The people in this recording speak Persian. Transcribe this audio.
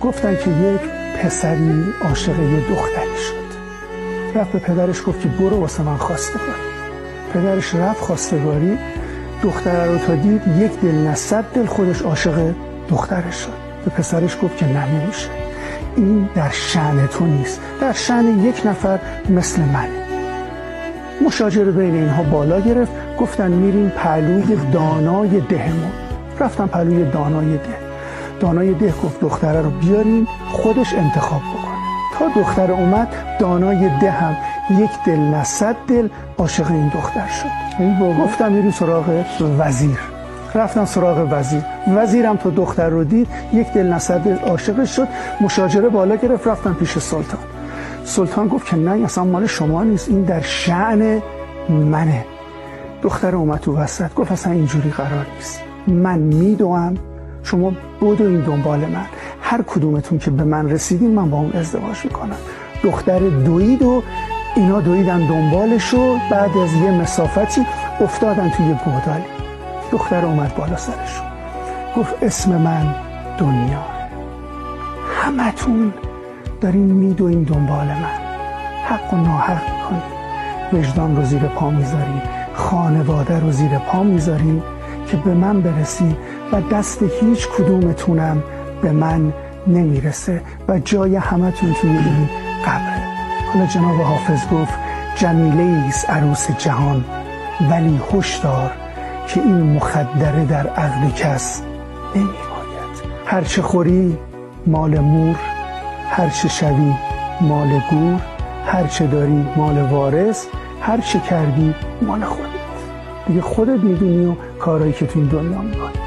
گفتن که یک پسری عاشق یه دختری شد، رفت به پدرش گفت که برو واسه من خواستگاری. پدرش رفت خواستگاری، دختره رو تا دید یک دل نه صد دل خودش عاشق دخترش شد. به پسرش گفت که نمیشه، این در شأن تو نیست، در شأن یک نفر مثل منه. مشاجره بین اینها بالا گرفت، گفتن میریم پهلوی دانای دهمون. رفتن پهلوی دانای ده. دانای ده گفت دختره رو بیارین خودش انتخاب بکنه. تا دختر اومد، دانای ده هم یک دل نه صد دل عاشق این دختر شد. گفتم میریم سراغ وزیر. رفتن سراغ وزیر. وزیرم تا دختر رو دید یک دل نه صد دل عاشقش شد. مشاجره بالا گرفت، رفتن پیش سلطان. سلطان گفت که نه، اصلا مال شما نیست، این در شأن منه. دختر اومد تو وسط، گفت اصلا اینجوری قرار نیست، من میدوام، شما بدوین دنبال من، هر کدومتون که به من رسیدین من با اون ازدواج میکنم. دختر دوید و اینا دویدن دنبالش و بعد از یه مسافتی افتادن توی گودالی. دختر اومد بالا سرشون گفت اسم من دنیا، همتون دارین میدوین دنبال من، حق و ناحق میکنین، وجدان رو زیر پا میذارین، خانواده رو زیر پا میذارین که به من برسی و دست هیچ کدومتونم به من نمیرسه و جای همتون توی این قبره. حالا جناب حافظ گفت جمیله ایست عروس جهان، ولی هشدار که این مخدره در عقل کس نمی‌آید. هرچه خوری مال مور، هرچه شوی مال گور، هرچه داری مال وارث، هرچه کردی مال خودت. دیگه خودت میدونی و کارهایی که تو این دنیا میکنی.